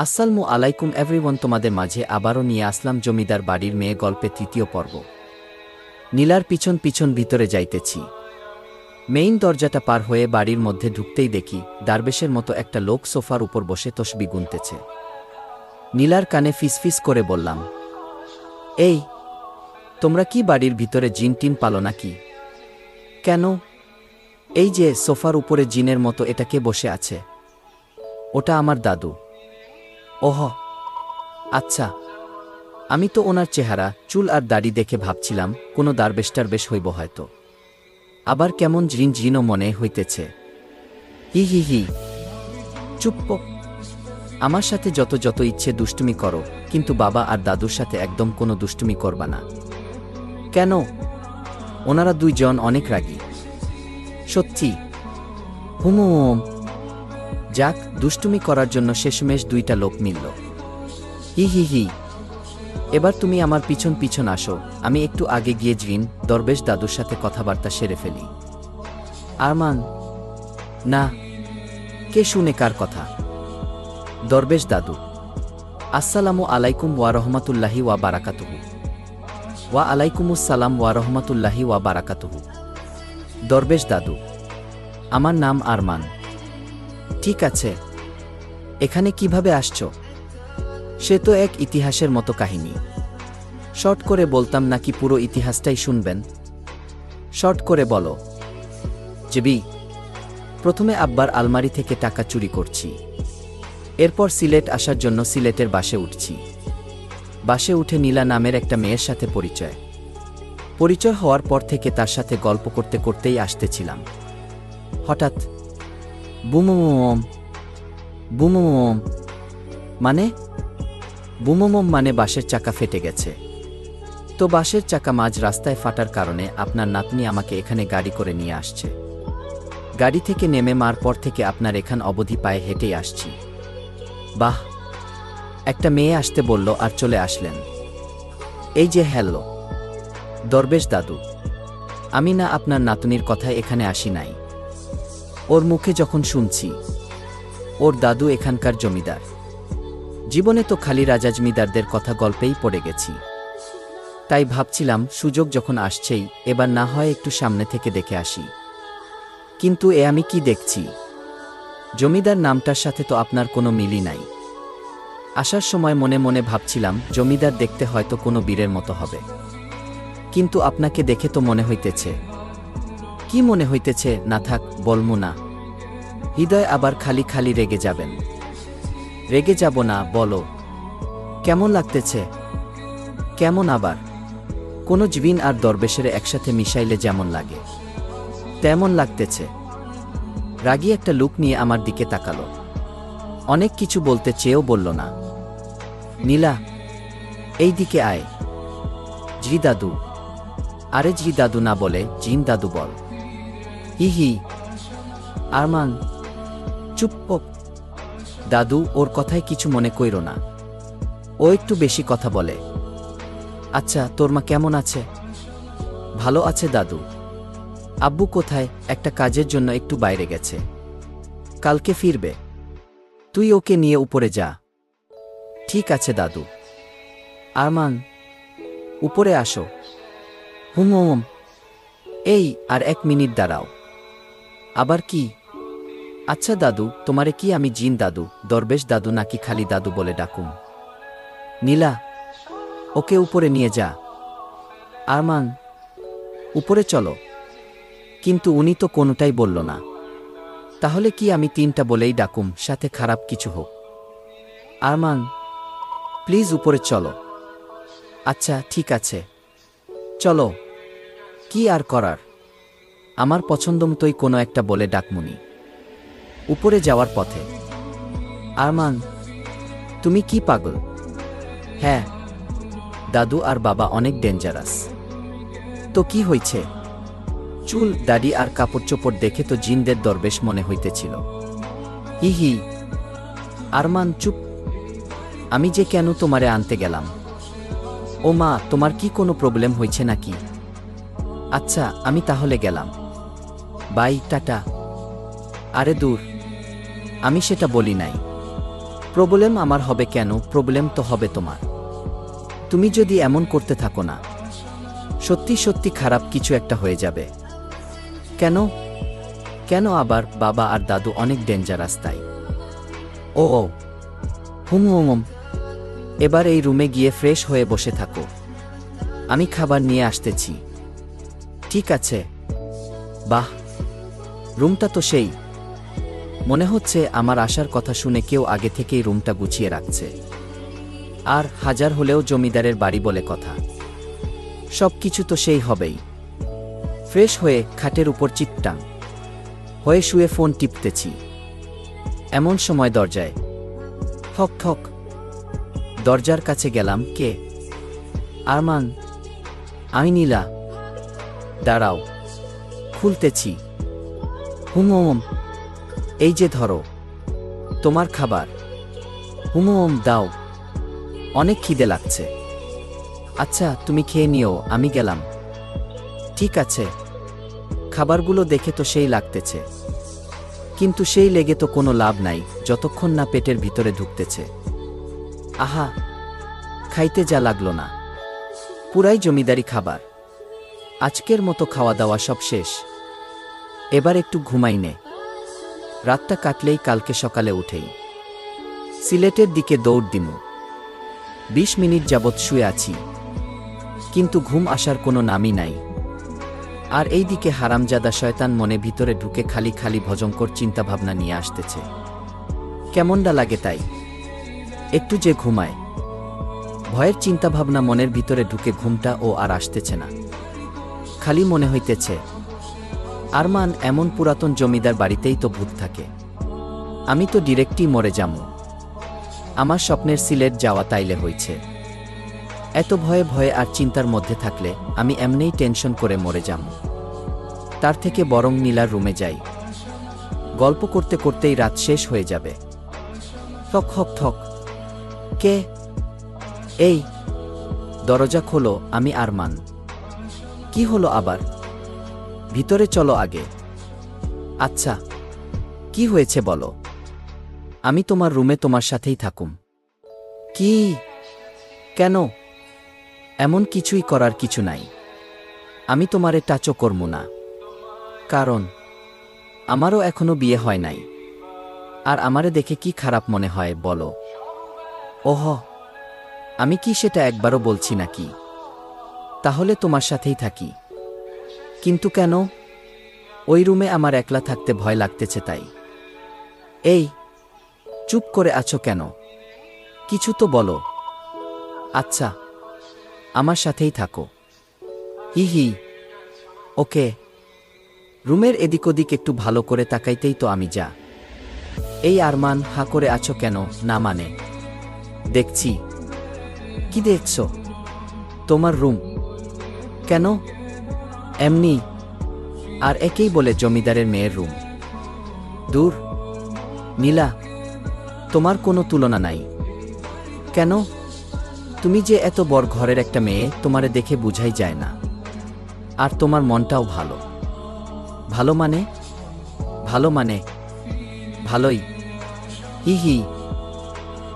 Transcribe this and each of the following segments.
আসসালামু আলাইকুম এভরিওয়ান, তোমাদের মাঝে আবারও নিয়ে আসলাম জমিদার বাড়ির মেয়ে গল্পে তৃতীয় পর্ব। নীলার পিছন পিছন ভিতরে যাইতেছি। মেইন দরজাটা পার হয়ে বাড়ির মধ্যে ঢুকতেই দেখি দারবেশের মতো একটা লোক সোফার উপর বসে তসবি গুনতেছে। নীলার কানে ফিসফিস করে বললাম, এই তোমরা কি বাড়ির ভিতরে জিন টিন পালো নাকি? কেন? এই যে সোফার উপরে জিনের মতো এটা কে বসে আছে? ওটা আমার দাদু। ওহ আচ্ছা, আমি তো ওনার চেহারা, চুল আর দাড়ি দেখে ভাবছিলাম কোনো দারবেশটার বেশ হইব হয়তো, আবার কেমন জিন জিনও মনে হইতেছে। হি হি হি, চুপ। আমার সাথে যত যত ইচ্ছে দুষ্টুমি করো, কিন্তু বাবা আর দাদুর সাথে একদম কোনো দুষ্টুমি করবা না। কেন? ওনারা দুইজন অনেক রাগী। সত্যি? হুম। যাক, দুষ্টুমি করার জন্য শেষমেশ দুইটা লোক মিলল। হি হি হি। এবার তুমি আমার পিছন পিছন আসো, আমি একটু আগে গিয়ে জিন দরবেশ দাদুর সাথে কথাবার্তা সেরে ফেলি। আরমান? না। কে শুনে কার কথা? দরবেশ দাদু। আসসালামু আলাইকুম ওয়া রহমাতুল্লাহি ওয়া বারাকাতুহু। ওয়া আলাইকুমুসসালাম ওয়া রহমাতুল্লাহি ওয়া বারাকাতুহু। দরবেশ দাদু, আমার নাম আরমান। ঠিক আছে, এখানে কিভাবে আসছো? সে তো এক ইতিহাসের মতো কাহিনী। শর্ট করে বলতাম নাকি পুরো ইতিহাসটাই শুনবেন? শর্ট করে বলো। জিবি, প্রথমে আব্বার আলমারি থেকে টাকা চুরি করছি। এরপর সিলেট আসার জন্য সিলেটের বাসে উঠছি। বাসে উঠে নীলা নামের একটা মেয়ের সাথে পরিচয় হওয়ার পর থেকে তার সাথে গল্প করতে করতেই আসতেছিলাম। হঠাৎ বুমুম বুমুম। মানে? বুমুম মানে বাসের চাকা ফেটে গেছে। তো বাসের চাকা মাঝ রাস্তায় ফাটার কারণে আপনার নাতনি আমাকে এখানে গাড়ি করে নিয়ে আসছে। গাড়ি থেকে নেমে মার পর থেকে আপনার এখান অবধি পায়ে হেঁটেই আসছি। বাহ, একটা মেয়ে আসতে বলল আর চলে আসলেন। এই যে হ্যালো দরবেশ দাদু, আমি না আপনার নাতনির কথায় এখানে আসি নাই। ওর মুখে যখন শুনছি ওর দাদু এখানকার জমিদার, জীবনে তো খালি রাজা জমিদারদের কথা গল্পেই পড়ে গেছি। তাই ভাবছিলাম সুযোগ যখন আসছেই এবার না হয় একটু সামনে থেকে দেখে আসি। কিন্তু এ আমি কি দেখছি? জমিদার নামটার সাথে তো আপনার কোনো মিলই নাই। আসার সময় মনে মনে ভাবছিলাম জমিদার দেখতে হয়তো কোনো বীরের মতো হবে, কিন্তু আপনাকে দেখে তো মনে হইতেছে। কি মনে হইতেছে? না থাক, বলমু না। হৃদয় আবার খালি খালি রেগে যাবেন। রেগে যাব না, বলো কেমন লাগতেছে? কেমন আবার? কোনো জিন আর দরবেশের একসাথে মিশাইলে যেমন লাগে তেমন লাগতেছে। রাগী একটা লুক নিয়ে আমার দিকে তাকালো। অনেক কিছু বলতে চেয়েও বলল না। নীলা, এই দিকে আয়। জি দাদু। আরে জি দাদু না বলে জিন দাদু বল। হি হি। আরমান চুপ। দাদু, ওর কথায় কিছু মনে কইরো না, ও একটু বেশি কথা বলে। আচ্ছা, তোর মা কেমন আছে? ভালো আছে দাদু। আব্বু কোথায়? একটা কাজের জন্য একটু বাইরে গেছে, কালকে ফিরবে। তুই ওকে নিয়ে উপরে যা। ঠিক আছে দাদু। আরমান, উপরে আসো। হুম। এই আর 1 মিনিট দাঁড়াও। আবার কি? আচ্ছা দাদু, তোমারে কি আমি জিন দাদু দরবেশ দাদু নাকি খালি দাদু বলে ডাকুম? নীলা, ওকে উপরে নিয়ে যা। আরমান, উপরে চলো। কিন্তু উনি তো কোনোটাই বলল না। তাহলে কি আমি 3টা বলেই ডাকুম, সাথে খারাপ কিছু হোক? আরমান প্লিজ উপরে চলো। আচ্ছা ঠিক আছে, চলো। কি আর করার, আমার পছন্দমতোই কোনো একটা বলে ডাকমুনি। উপরে যাওয়ার পথে। আরমান, তুমি কি পাগল? হ্যাঁ, দাদু আর বাবা অনেক ডেঞ্জারাস। তো কি হয়েছে? চুল দাড়ি আর কাপড় চোপড় দেখে তো জিনদের দরবেশ মনে হইতেছিল। হি হি। আরমান চুপ। আমি যে কেন তোমারে আনতে গেলাম? ও মা, তোমার কি কোনো প্রবলেম হয়েছে নাকি? আচ্ছা, আমি তাহলে গেলাম। Bye, tata. আরে দূর, আমি সেটা বলি নাই। প্রবলেম আমার হবে কেন? প্রবলেম তো হবে তোমার। তুমি যদি এমন করতে থাকো না, সত্যি সত্যি খারাপ কিছু একটা হয়ে যাবে। কেন? কেন আবার? বাবা আর দাদু অনেক ডেঞ্জারাস তাই। ও ও হুম হুম হুম। এবার এই রুমে গিয়ে ফ্রেশ হয়ে বসে থাকো, আমি খাবার নিয়ে আসতেছি। ঠিক আছে। বাহ, রুমটা তো সেই। মনে হচ্ছে আমার আসার কথা শুনে কেউ আগে থেকেই রুমটা গুছিয়ে রাখছে। আর হাজার হলেও জমিদারের বাড়ি বলে কথা, সব কিছু তো সেই হবেই। ফ্রেশ হয়ে খাটের উপর চিপটাং হয়ে শুয়ে ফোন টিপতেছি। এমন সময় দরজায় ঠক ঠক। দরজার কাছে গেলাম। কে? আরমান। আমি নীলা। দাঁড়াও, খুলতেছি। হুম, এই যে ধরো তোমার খাবার। হুম, দাও, অনেক খিদে লাগছে। আচ্ছা তুমি খেয়ে নিও, আমি গেলাম। ঠিক আছে। খাবারগুলো দেখে তো সেই লাগতেছে, কিন্তু সেই লেগে তো কোনো লাভ নাই যতক্ষণ না পেটের ভিতরে ঢুকতেছে। আহা, খাইতে যা লাগলো না, পুরাই জমিদারি খাবার। আজকের মতো খাওয়া দাওয়া সব শেষ, এবার একটু ঘুমাই নে। রাতটা কাটলেই কালকে সকালে উঠেই সিলেটের দিকে দৌড় দিমু। 20 মিনিট যাবৎ শুয়ে আছি, কিন্তু ঘুম আসার কোনো নামই নাই। আর এই দিকে হারামজাদা শয়তান মনে ভিতরে ঢুকে খালি খালি ভজঙ্কর চিন্তাভাবনা নিয়ে আসতেছে। কেমনটা লাগে তাই একটু যে ঘুমায়, ভয়ের চিন্তাভাবনা মনের ভিতরে ঢুকে ঘুমটা ও আর আসতেছে না। খালি মনে হইতেছে আরমান এমন পুরাতন জমিদার বাড়িতেই তো ভূত থাকে, আমি তো ডিরেক্টই মরে যামু। আমার স্বপ্নের সিলেট যাওয়া তাইলে হইছে। এত ভয়ে ভয়ে আর চিন্তার মধ্যে থাকলে আমি এমনিই টেনশন করে মরে যামু। তার থেকে বরং নীলার রুমে যাই, গল্প করতে করতেই রাত শেষ হয়ে যাবে। ঠক ঠক ঠক। কে? এই দরজা খোলো, আমি আরমান। কি হলো আবার? ভিতরে চলো আগে। আচ্ছা, কি হয়েছে বলো, আমি তোমার রুমে তোমার সাথেই থাকুম। কি? কেন? এমন কিছুই করার কিছু নাই, আমি তোমারে টাচও করব না, কারণ আমারও এখনো বিয়ে হয় নাই। আর আমারে দেখে কি খারাপ মনে হয় বলো? ওহ, আমি কি সেটা একবারও বলছি নাকি? তাহলে তোমার সাথেই থাকি। কিন্তু কেন? ওই রুমে আমার একলা থাকতে ভয় লাগতেছে তাই। এই চুপ করে আছো কেন? কিছু তো বলো। আচ্ছা, আমার সাথেই থাকো। হি হি। ওকে। রুমের এদিক ওদিক একটু ভালো করে তাকাইতেই তো আমি যা। এই আরমান, হা করে আছো কেন? না মানে দেখছি। কি দেখছো? তোমার রুম। কেন? এমনি। আর একেই বলে জমিদারের মেয়ের রুম। দূর নীলা, তোমার কোনো তুলনা নাই। কেন? তুমি যে এত বড় ঘরের একটা মেয়ে, তোমারে দেখে বুঝাই যায় না। আর তোমার মনটাও ভালো। ভালো মানে? ভালো মানে ভালোই। হি হি।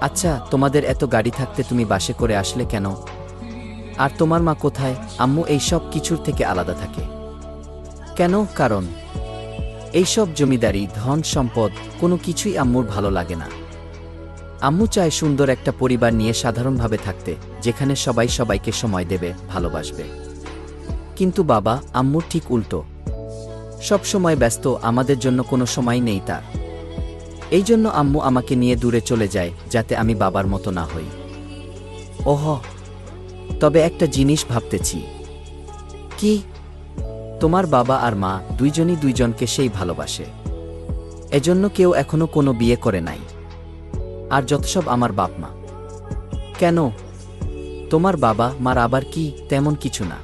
আচ্ছা, তোমাদের এত গাড়ি থাকতে তুমি বাসে করে আসলে কেন? আর তোমার মা কোথায়? আম্মু এই সব কিছুর থেকে আলাদা থাকে কেন? কারণ এইসব জমিদারি, ধন সম্পদ কোনো কিছুই আম্মুর ভালো লাগে না। আম্মু চায় সুন্দর একটা পরিবার নিয়ে সাধারণভাবে থাকতে, যেখানে সবাই সবাইকে সময় দেবে, ভালোবাসবে। কিন্তু বাবা আম্মুর ঠিক উল্টো, সব সময় ব্যস্ত, আমাদের জন্য কোনো সময় নেই তার। এই জন্য আম্মু আমাকে নিয়ে দূরে চলে যায়, যাতে আমি বাবার মতো না হই। ওহ, তবে একটা জিনিস ভাবতেছি। কি? তোমার বাবা আর মা দুইজনই দুইজনকে সেই ভালোবাসে, এজন্য কেউ এখনো কোনো বিয়ে করে নাই। আর যতসব আমার বাপ মা। কেন? তোমার বাবা মার আবার কি? তেমন কিছু না,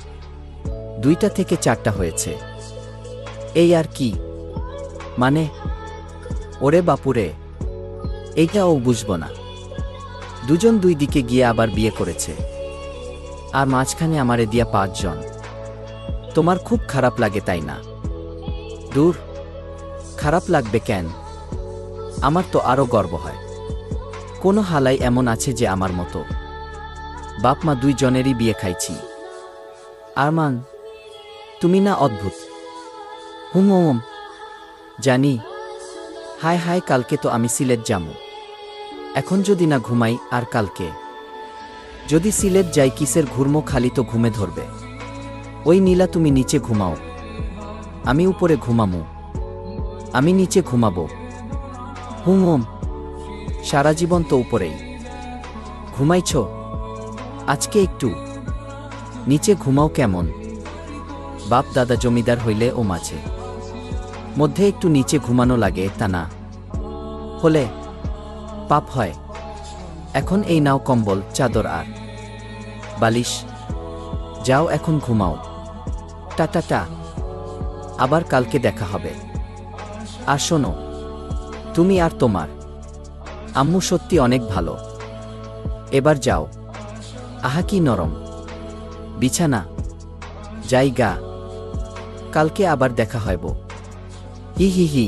2টা থেকে 4টা হয়েছে, এই আর কি। মানে? ওরে বাপুরে, এইটা ও বুঝব না। দুজন দুই দিকে গিয়ে আবার বিয়ে করেছে, আর মাঝখানে আমারে দিয়া 5 জন। তোমার খুব খারাপ লাগে তাই না? দূর, খারাপ লাগবে কেন? আমার তো আরো গর্ব হয়। কোনো হালাই এমন আছে যে আমার মতো? বাপ মা দুইজনেরই বিয়ে খাইছি। আরমান, তুমি না অদ্ভুত। হুম, জানি। হায় হায়, কালকে তো আমি সিলেট যামু। এখন যদি না ঘুমাই, আর কালকে যদি সিলেট যাই, কিসের ঘুরমো, খালি তো ঘুমে ধরবে। ওই নীলা, তুমি নিচে ঘুমাও, আমি উপরে ঘুমামু। আমি নিচে ঘুমাবো। হুম, সারা জীবন তো উপরেই ঘুমাইছ, আজকে একটু নিচে ঘুমাও কেমন? বাপ দাদা জমিদার হইলে ও মাঝে মধ্যে একটু নিচে ঘুমানো লাগে, তা না হলে পাপ হয়। এখন এই নাও কম্বল, চাদর আর বালিশ, যাও এখন ঘুমাও। টাটা, আবার কালকে দেখা হবে। আর শোনো, তুমি আর তোমার আম্মু সত্যি অনেক ভালো। এবার যাও। আহা কি নরম বিছানা, যাই গা, কালকে আবার দেখা হইব। হি হি হি।